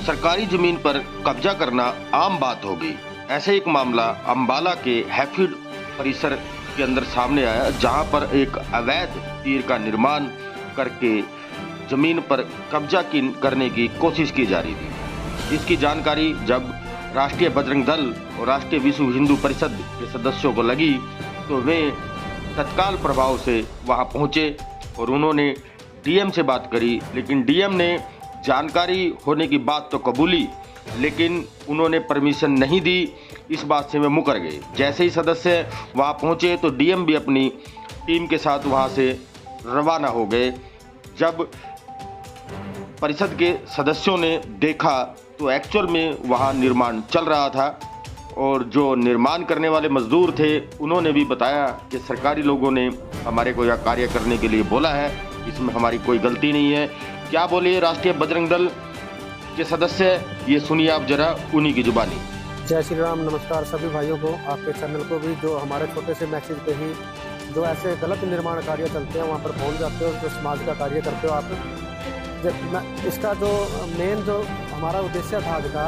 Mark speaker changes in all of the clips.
Speaker 1: सरकारी जमीन पर कब्जा करना आम बात हो गई। ऐसा एक मामला अंबाला के हैफीड परिसर के अंदर सामने आया, जहां पर एक अवैध पीर का निर्माण करके जमीन पर कब्जा करने की कोशिश की जा रही थी। इसकी जानकारी जब राष्ट्रीय बजरंग दल और राष्ट्रीय विश्व हिंदू परिषद के सदस्यों को लगी तो वे तत्काल प्रभाव से वहां पहुंचे और उन्होंने डीएम से बात करी, लेकिन डीएम ने जानकारी होने की बात तो कबूली, लेकिन उन्होंने परमिशन नहीं दी। इस बात से वे मुकर गए। जैसे ही सदस्य वहां पहुंचे तो डीएम भी अपनी टीम के साथ वहां से रवाना हो गए। जब परिषद के सदस्यों ने देखा तो एक्चुअल में वहां निर्माण चल रहा था और जो निर्माण करने वाले मजदूर थे उन्होंने भी बताया कि सरकारी लोगों ने हमारे को यह कार्य करने के लिए बोला है, इसमें हमारी कोई गलती नहीं है। क्या बोले राष्ट्रीय बजरंग दल के सदस्य, ये सुनिए आप जरा उन्हीं की जुबानी।
Speaker 2: जय श्री राम, नमस्कार सभी भाइयों को, आपके चैनल को भी, जो हमारे छोटे से मैसेज पे ही जो ऐसे गलत निर्माण कार्य चलते हैं वहाँ पर पहुँच जाते हो, जो समाज का कार्य करते हो आप। इसका जो मेन जो हमारा उद्देश्य था आज का,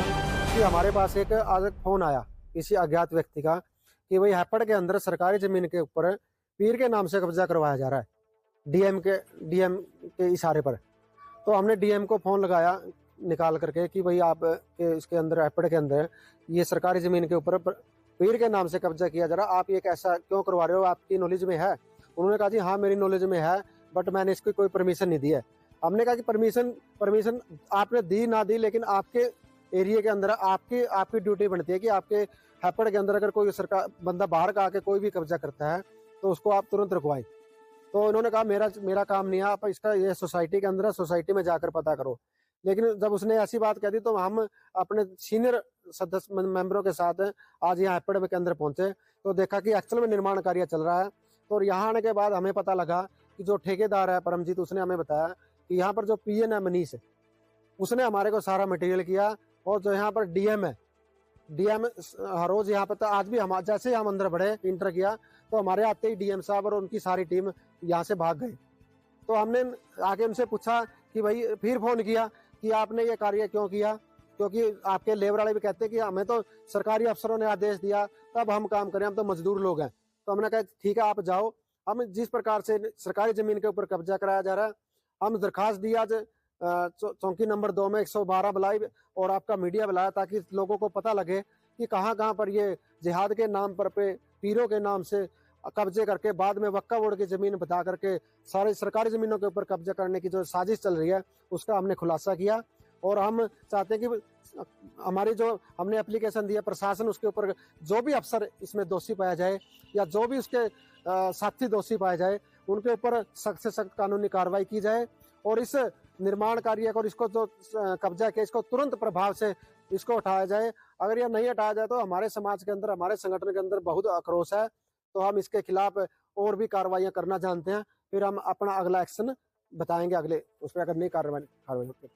Speaker 2: कि हमारे पास आज फ़ोन आया किसी अज्ञात व्यक्ति का कि भाई हैपड़ के अंदर सरकारी ज़मीन के ऊपर पीर के नाम से कब्जा करवाया जा रहा है डीएम के इशारे पर। तो हमने डीएम को फ़ोन लगाया निकाल करके कि भाई आप इसके अंदर हैपड़ के अंदर ये सरकारी ज़मीन के ऊपर पीर के नाम से कब्जा किया जा रहा है, आप ये कैसा क्यों करवा रहे हो, आपकी नॉलेज में है? उन्होंने कहा जी हाँ मेरी नॉलेज में है, बट मैंने इसकी कोई परमिशन नहीं दी है। हमने कहा कि परमिशन आपने दी ना दी, लेकिन आपके एरिया के अंदर आपकी ड्यूटी बनती है कि आपके हैपड़ के अंदर अगर कोई सरकार बंदा बाहर का आके कोई भी कब्जा करता है तो उसको आप तुरंत रुकवाएं। तो उन्होंने कहा मेरा काम नहीं है, आप इसका ये सोसाइटी के अंदर सोसाइटी में जाकर पता करो। लेकिन जब उसने ऐसी बात कह दी तो हम अपने सीनियर सदस्य मेंबरों के साथ आज यहाँ हैपड़ के अंदर पहुंचे तो देखा कि एक्चुअल में निर्माण कार्य चल रहा है। तो यहाँ आने के बाद हमें पता लगा कि जो ठेकेदार है परमजीत, उसने हमें बताया कि यहाँ पर जो पीएन है मनीष, उसने हमारे को सारा मटेरियल किया। और जो यहाँ पर डीएम है, डीएम हर रोज यहाँ पर, तो आज भी हम जैसे ही हम अंदर बढ़े इंटर किया तो हमारे आते ही डीएम साहब और उनकी सारी टीम यहाँ से भाग गए। तो हमने आगे उनसे पूछा कि भाई, फिर फोन किया कि आपने ये कार्य क्यों किया, क्योंकि आपके लेबर वाले भी कहते हैं कि हमें तो सरकारी अफसरों ने आदेश दिया तब हम काम करें, हम तो मजदूर लोग हैं। तो हमने कहा ठीक है आप जाओ, हम जिस प्रकार से सरकारी जमीन के ऊपर कब्जा कराया जा रहा है, हम दरखास्त दिया चौकी नंबर 2 में 112 बुलाई और आपका मीडिया बुलाया ताकि लोगों को पता लगे कि कहाँ कहाँ पर ये जिहाद के नाम पर पीरों के नाम से कब्जे करके बाद में वक्का बोर्ड की जमीन बता करके सारे सरकारी जमीनों के ऊपर कब्जा करने की जो साजिश चल रही है उसका हमने खुलासा किया। और हम चाहते हैं कि हमारी जो हमने एप्लीकेशन दिया प्रशासन उसके ऊपर जो भी अफसर इसमें दोषी पाया जाए या जो भी उसके साथी दोषी पाया जाए उनके ऊपर सख्त से सख्त कानूनी कार्रवाई की जाए और इस निर्माण कार्य को, इसको जो कब्जा किया इसको तुरंत प्रभाव से इसको हटाया जाए। अगर यह नहीं हटाया जाए तो हमारे समाज के अंदर, हमारे संगठन के अंदर बहुत आक्रोश है, तो हम इसके खिलाफ और भी कार्रवाइयां करना जानते हैं। फिर हम अपना अगला एक्शन बताएंगे अगले उस पर अगर नहीं कार्रवाई होती।